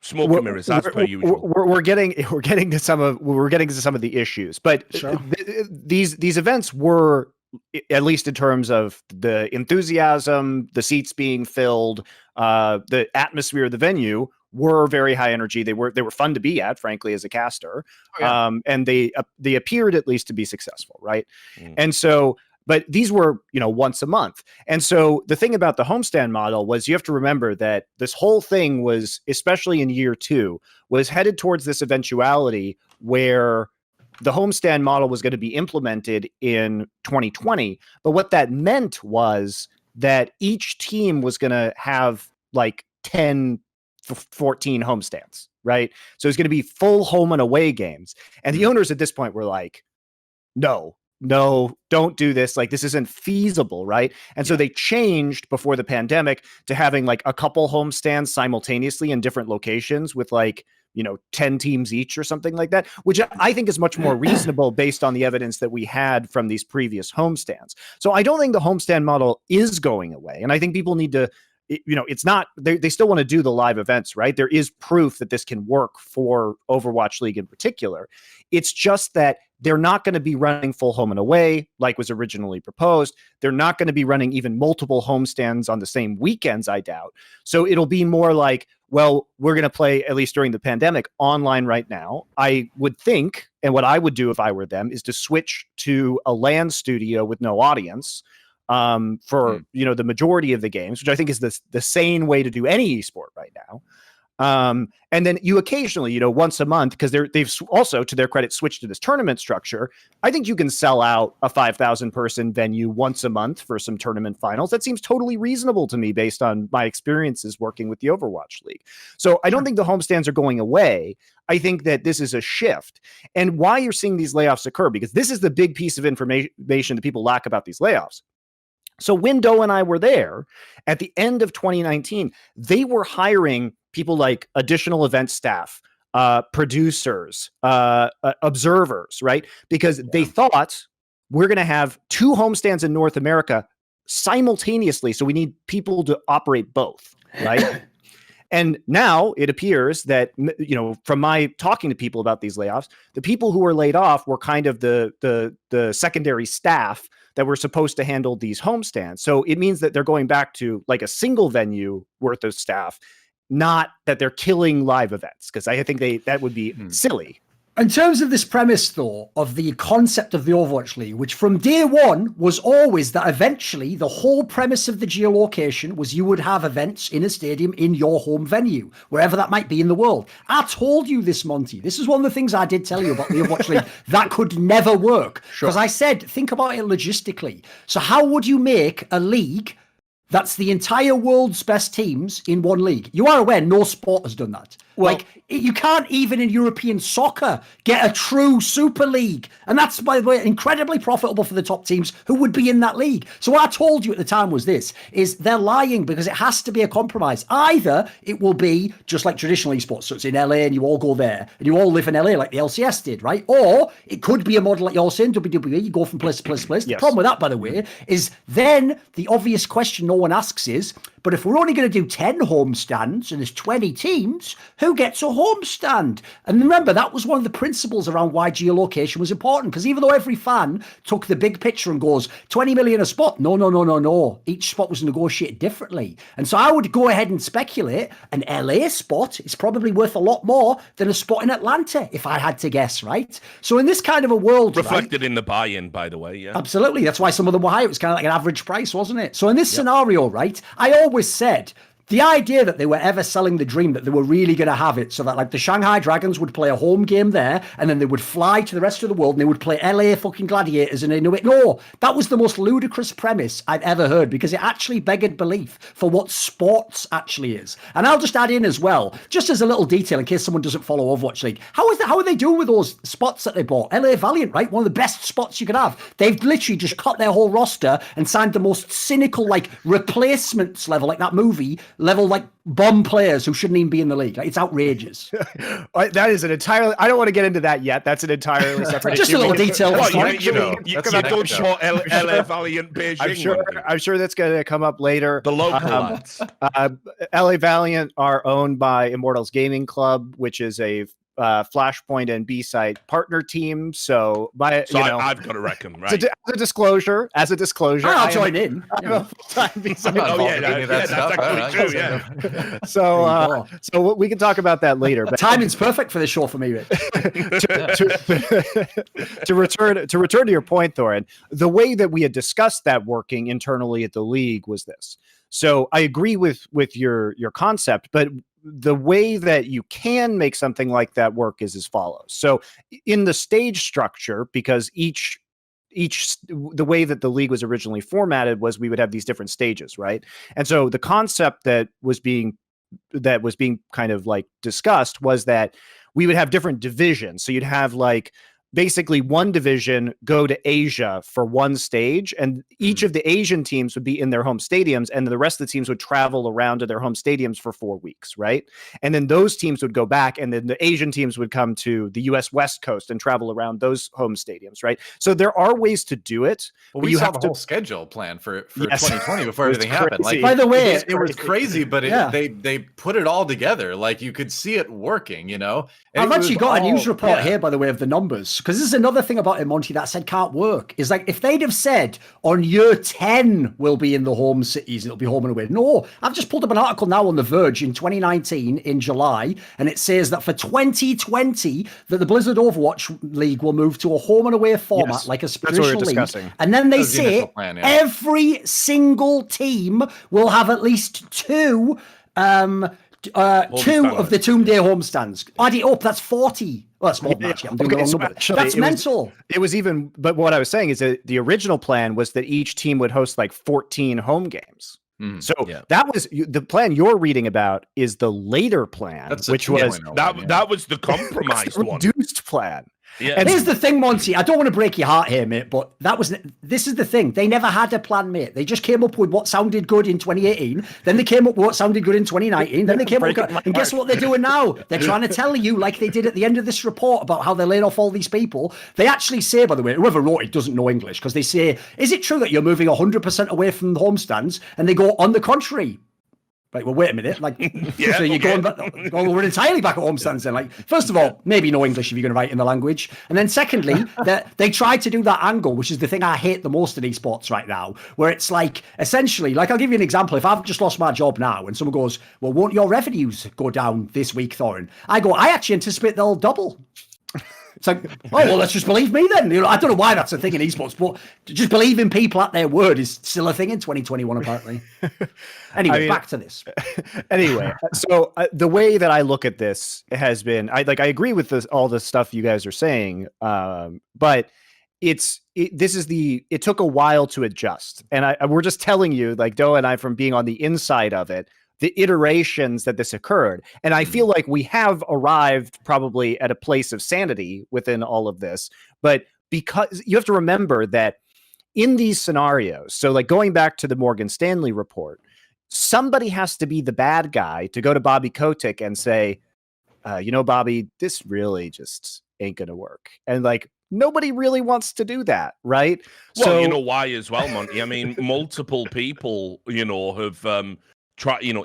smoke and mirrors as per usual. We're getting to some of the issues, but sure. These events were, at least in terms of the enthusiasm, the seats being filled, the atmosphere of the venue, were very high energy. They were fun to be at, frankly, as a caster. Oh, yeah. And they appeared at least to be successful, right? And so, but these were, once a month. And so the thing about the homestand model was, you have to remember that this whole thing was, especially in year 2, was headed towards this eventuality where the homestand model was going to be implemented in 2020. But what that meant was that each team was going to have like 10, 14 homestands, right? So it's going to be full home and away games. And the owners at this point were like, no, don't do this. Like, this isn't feasible, right? And so they changed before the pandemic to having like a couple homestands simultaneously in different locations with like, 10 teams each or something like that, which I think is much more reasonable based on the evidence that we had from these previous homestands. So I don't think the homestand model is going away. And I think people need to, it's not, they still want to do the live events, right? There is proof that this can work for Overwatch League in particular. It's just that they're not going to be running full home and away like was originally proposed. They're not going to be running even multiple homestands on the same weekends, I doubt. So it'll be more like, well, we're going to play, at least during the pandemic, online right now. I would think, and what I would do if I were them, is to switch to a LAN studio with no audience for the majority of the games, which I think is the sane way to do any esport right now. And then you occasionally, once a month, because they've also, to their credit, switched to this tournament structure. I think you can sell out a 5,000 person venue once a month for some tournament finals. That seems totally reasonable to me based on my experiences working with the Overwatch League. So I don't think the homestands are going away. I think that this is a shift. And why you're seeing these layoffs occur, because this is the big piece of information that people lack about these layoffs. So when Doe and I were there at the end of 2019, they were hiring people like additional event staff, producers, observers, right? Because they thought, we're going to have 2 homestands in North America simultaneously. So we need people to operate both, right? And now it appears that, from my talking to people about these layoffs, the people who were laid off were kind of the secondary staff that were supposed to handle these homestands. So it means that they're going back to like a single venue worth of staff, not that they're killing live events, because I think that would be silly. In terms of this premise, though, of the concept of the Overwatch League, which from day one was always that eventually the whole premise of the geolocation was you would have events in a stadium in your home venue, wherever that might be in the world. I told you this, Monty. This is one of the things I did tell you about the Overwatch League. That could never work. Because I said, think about it logistically. So how would you make a league that's the entire world's best teams in one league? You are aware no sport has done that. Well, you can't even in European soccer get a true super league. And that's, by the way, incredibly profitable for the top teams who would be in that league. So what I told you at the time was this, is they're lying because it has to be a compromise. Either it will be just like traditional esports, so it's in LA and you all go there and you all live in LA like the LCS did, right? Or it could be a model like you're saying, WWE, you go from place to place to place. Yes. The problem with that, by the way, is then the obvious question no one asks is, but if we're only going to do 10 homestands and there's 20 teams, who gets a homestand? And remember, that was one of the principles around why geolocation was important, because even though every fan took the big picture and goes, 20 million a spot, no. Each spot was negotiated differently. And so I would go ahead and speculate an LA spot is probably worth a lot more than a spot in Atlanta, if I had to guess, right? So in this kind of a world... Reflected in the buy-in, by the way, yeah. Absolutely. That's why some of them were high. It was kind of like an average price, wasn't it? So in this scenario, right, I always said the idea that they were ever selling the dream that they were really going to have it so that like the Shanghai Dragons would play a home game there and then they would fly to the rest of the world and they would play LA fucking Gladiators and they knew it. No, that was the most ludicrous premise I've ever heard because it actually begged belief for what sports actually is. And I'll just add in as well, just as a little detail in case someone doesn't follow Overwatch League, how are they doing with those spots that they bought? LA Valiant, right? One of the best spots you could have. They've literally just cut their whole roster and signed the most cynical like replacements level, like that movie, level like bomb players who shouldn't even be in the league. Like, it's outrageous. That is an entirely. I don't want to get into that yet. That's an entirely separate. Just a little detail. You don't show LA Valiant Beijing. I'm sure that's going to come up later. The local lads. LA Valiant are owned by Immortals Gaming Club, which is a Flashpoint and B-side partner team. So I've got to reckon, right? As a disclosure, I'll join in. I'm a full-time B-side. That's actually true. Yeah. So we can talk about that later. But timing's perfect for this show for me, Rich. to return to your point, Thorin, the way that we had discussed that working internally at the league was this. So I agree with your concept, but the way that you can make something like that work is as follows. So in the stage structure, because the way that the league was originally formatted was we would have these different stages, right? And so the concept that was being kind of like discussed was that we would have different divisions. So you'd have like basically one division go to Asia for one stage, and each of the Asian teams would be in their home stadiums, and the rest of the teams would travel around to their home stadiums for 4 weeks, right? And then those teams would go back, and then the Asian teams would come to the US West Coast and travel around those home stadiums, right? So there are ways to do it. Well, we saw the whole schedule plan for 2020 before everything happened. Like, by the way, it was crazy, but they put it all together. Like, you could see it working, you know? I've actually got a news report here, by the way, of the numbers, because this is another thing about it, Monty, that I said can't work. Is like, if they'd have said on year 10 we'll be in the home cities, it'll be home and away. No, I've just pulled up an article now on The Verge in 2019 in July, and it says that for 2020 that the Blizzard Overwatch League will move to a home and away format, like a traditional league. And then they say every single team will have at least two of the Toon-Day homestands. Add it up, that's 40. Well, that's more than that. I'm doing the wrong number. That's mental. It was even, but what I was saying is that the original plan was that each team would host like 14 home games. So that was the plan you're reading about is the later plan, which was that was the compromised one, reduced plan. Yeah. And here's the thing, Monty. I don't want to break your heart here, mate, but this is the thing. They never had a plan, mate. They just came up with what sounded good in 2018. Then they came up with what sounded good in 2019. Then they came up with, and guess what they're doing now? They're trying to tell you, like they did at the end of this report about how they laid off all these people. They actually say, by the way, whoever wrote it doesn't know English, because they say, is it true that you're moving 100% away from the homestands? And they go, on the contrary. Like, well, wait a minute. Like, so you're going back. Well, we're entirely back at homestands then. Like, first of all, maybe no English if you're going to write in the language. And then secondly, they tried to do that angle, which is the thing I hate the most in esports right now, where it's like, essentially, like, I'll give you an example. If I've just lost my job now and someone goes, well, won't your revenues go down this week, Thorin? I go, I actually anticipate they'll double. It's like, oh, well, let's just believe me then. You know, I don't know why that's a thing in esports, but just believing people at their word is still a thing in 2021, apparently. Anyway, back to this. Anyway, so the way that I look at this has been, I agree with all the stuff you guys are saying, but it took a while to adjust. And we're just telling you, like Doe and I, from being on the inside of it, the iterations that this occurred. And I feel like we have arrived probably at a place of sanity within all of this, but because you have to remember that in these scenarios, so like going back to the Morgan Stanley report, somebody has to be the bad guy to go to Bobby Kotick and say, Bobby, this really just ain't going to work. And like, nobody really wants to do that, right? Well, so, you know why as well, Monty? I mean, multiple people, have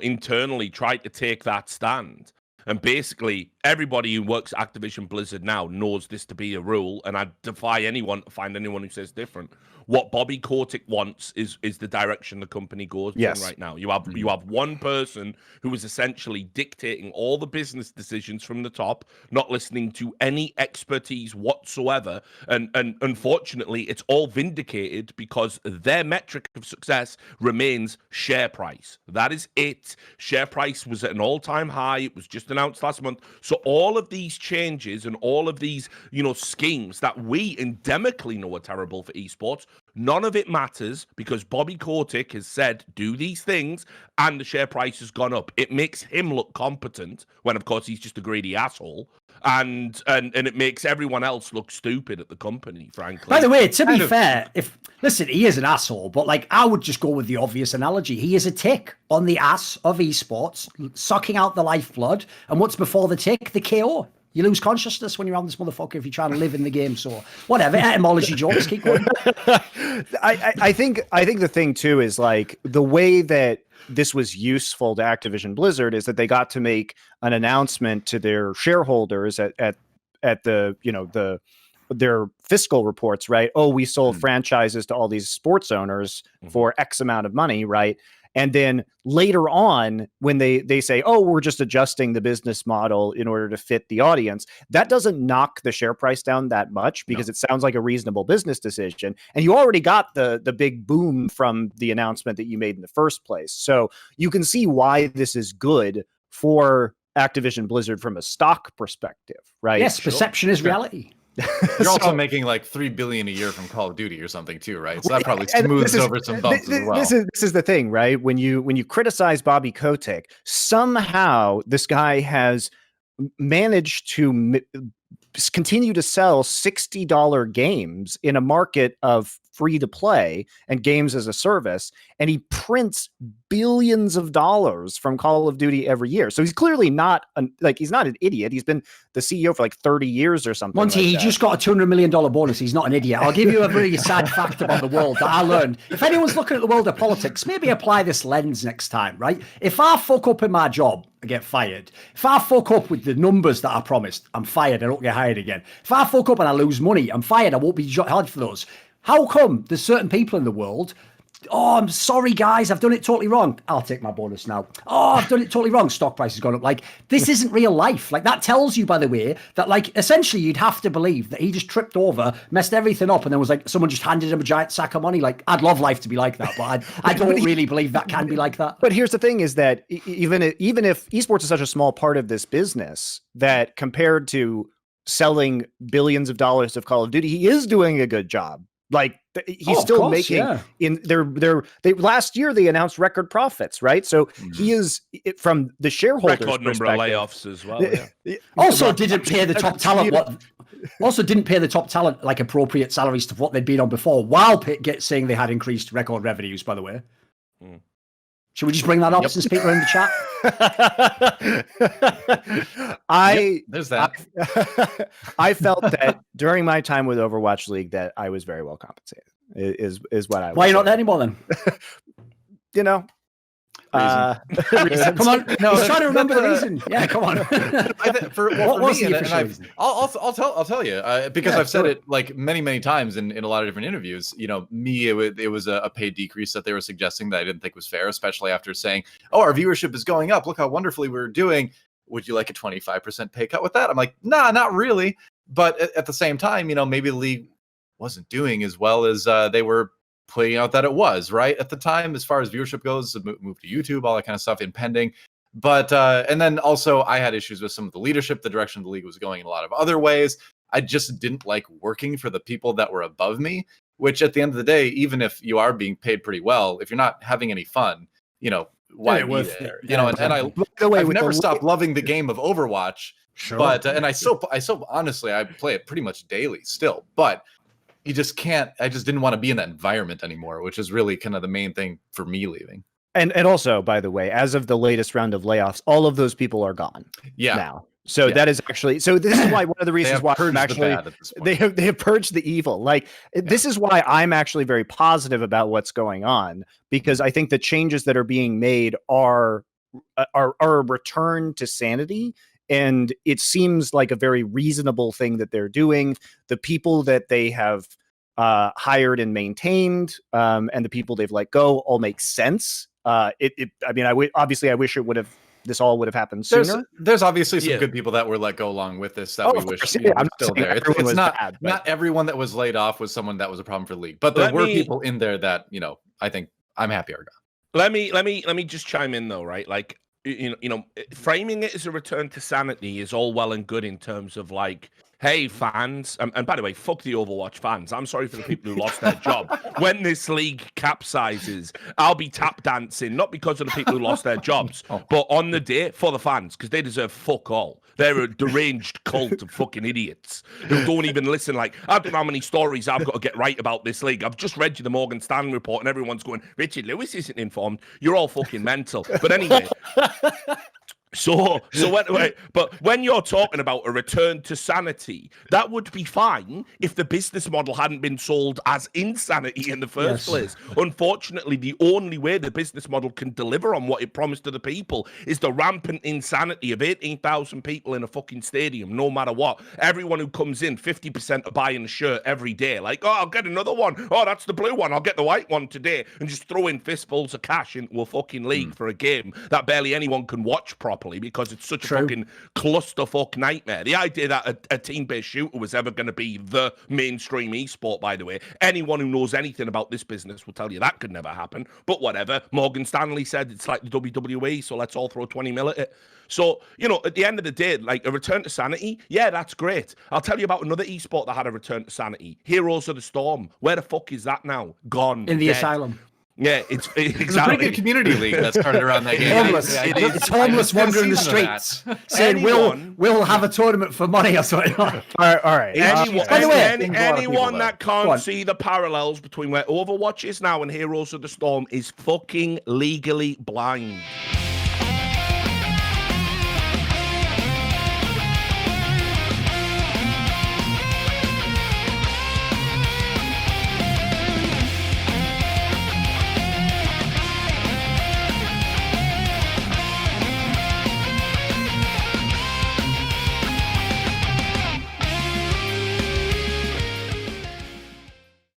internally tried to take that stand. And basically, everybody who works at Activision Blizzard now knows this to be a rule, and I defy anyone to find anyone who says different. What Bobby Kotick wants is the direction the company goes in right now. You have one person who is essentially dictating all the business decisions from the top, not listening to any expertise whatsoever. And unfortunately, it's all vindicated because their metric of success remains share price. That is it. Share price was at an all-time high. It was just announced last month. So all of these changes and all of these, schemes that we endemically know are terrible for esports None of it matters because Bobby Kotick has said, do these things, and the share price has gone up. It makes him look competent when, of course, he's just a greedy asshole. And it makes everyone else look stupid at the company, frankly. By the way, to be fair, listen, he is an asshole, but like I would just go with the obvious analogy. He is a tick on the ass of esports, sucking out the lifeblood. And what's before the tick? The KO. You lose consciousness when you're on this motherfucker if you're trying to live in the game. So whatever, etymology jokes, keep going. I think the thing too is like the way that this was useful to Activision Blizzard is that they got to make an announcement to their shareholders at the their fiscal reports, right? Oh, we sold franchises to all these sports owners for X amount of money, right? And then later on, when they say, oh, we're just adjusting the business model in order to fit the audience, that doesn't knock the share price down that much because it sounds like a reasonable business decision. And you already got the big boom from the announcement that you made in the first place. So you can see why this is good for Activision Blizzard from a stock perspective, right? Yes, perception is reality. You're also making like $3 billion a year from Call of Duty or something too, right? So that probably smooths over some bumps as well. This is the thing, right? When you criticize Bobby Kotick, somehow this guy has managed to continue to sell $60 games in a market of free to play and games as a service, and he prints billions of dollars from Call of Duty every year. So he's clearly not he's not an idiot. He's been the CEO for like 30 years or something. Monty, he just got a $200 million bonus. He's not an idiot. I'll give you a really sad fact about the world that I learned. If anyone's looking at the world of politics, maybe apply this lens next time, right? If I fuck up in my job, I get fired. If I fuck up with the numbers that I promised, I'm fired. I don't get hired again. If I fuck up and I lose money, I'm fired. I won't be hired for those. How come there's certain people in the world, oh, I'm sorry, guys, I've done it totally wrong. I'll take my bonus now. Oh, I've done it totally wrong. Stock price has gone up. Like, this isn't real life. Like, that tells you, by the way, that, like, essentially you'd have to believe that he just tripped over, messed everything up, and then was like, someone just handed him a giant sack of money. Like, I'd love life to be like that, but I don't really believe that can be like that. But here's the thing is that even if esports is such a small part of this business, that compared to selling billions of dollars of Call of Duty, he is doing a good job. Like he's still making in they last year they announced record profits, right? So he is from the shareholders' record number of layoffs as well. Yeah. Also didn't pay the top talent like appropriate salaries to what they'd been on before, while saying they had increased record revenues. By the way. Should we just bring that up since people are in the chat? There's that. I felt that during my time with Overwatch League that I was very well compensated. Is what I. Why are you not there anymore then? You know. Come on, no, he's trying to remember the reason. Yeah, come on. I'll tell you because I've said it like many times in a lot of different interviews. You know, it was a paid decrease that they were suggesting that I didn't think was fair, especially after saying, "Oh, our viewership is going up. Look how wonderfully we're doing. Would you like a 25% pay cut with that?" I'm like, nah, not really. But at the same time, you know, maybe the league wasn't doing as well as they were putting out that it was, right, at the time, as far as viewership goes, move to YouTube, all that kind of stuff impending. But and then also I had issues with some of the leadership. The direction of the league was going in a lot of other ways. I just didn't like working for the people that were above me, which at the end of the day, even if you are being paid pretty well, if you're not having any fun, you know, why be there? You know, and I've never stopped loving the game of Overwatch. Sure. But and I so honestly, I play it pretty much daily still, but you just can't. I just didn't want to be in that environment anymore, which is really kind of the main thing for me leaving. And also, by the way, as of the latest round of layoffs, all of those people are gone. Yeah. Now, so that is actually this is why one of the reasons why I'm actually they have purged the evil. Like this is why I'm actually very positive about what's going on, because I think the changes that are being made are a return to sanity. And it seems like a very reasonable thing that they're doing. The people that they have hired and maintained, and the people they've let go, all make sense. I mean, I wish this all would have happened sooner. There's obviously some good people that were let go along with this that we wish I'm still there. It's not everyone that was laid off was someone that was a problem for the league, but there were people in there that I think I'm happy are gone. Let me just chime in though, right? Like. You know, framing it as a return to sanity is all well and good in terms of like, hey, fans, and by the way, fuck the Overwatch fans. I'm sorry for the people who lost their job. When this league capsizes, I'll be tap dancing, not because of the people who lost their jobs, but on the day for the fans, because they deserve fuck all. They're a deranged cult of fucking idiots who don't even listen. Like, I don't know how many stories I've got to get right about this league. I've just read you the Morgan Stanley report, and everyone's going, Richard Lewis isn't informed. You're all fucking mental. But anyway... But when you're talking about a return to sanity, that would be fine if the business model hadn't been sold as insanity in the first place. Unfortunately, the only way the business model can deliver on what it promised to the people is the rampant insanity of 18,000 people in a fucking stadium, no matter what. Everyone who comes in, 50% are buying a shirt every day. Like, oh, I'll get another one. Oh, that's the blue one. I'll get the white one today. And just throw in fistfuls of cash into a fucking league for a game that barely anyone can watch properly because it's such a fucking clusterfuck nightmare. The idea that a team-based shooter was ever going to be the mainstream esport, by the way, anyone who knows anything about this business will tell you that could never happen. But whatever. Morgan Stanley said it's like the WWE, so let's all throw 20 mil at it. So, you know, at the end of the day, like a return to sanity, yeah, that's great. I'll tell you about another esport that had a return to sanity. Heroes of the Storm. Where the fuck is that now? Gone. In the asylum. Yeah, it's exactly. It's a pretty good community league that started around that game. Homeless. It's homeless wandering the streets saying, we'll have a tournament for money or something. All right. Anyone that can't see the parallels between where Overwatch is now and Heroes of the Storm is fucking legally blind.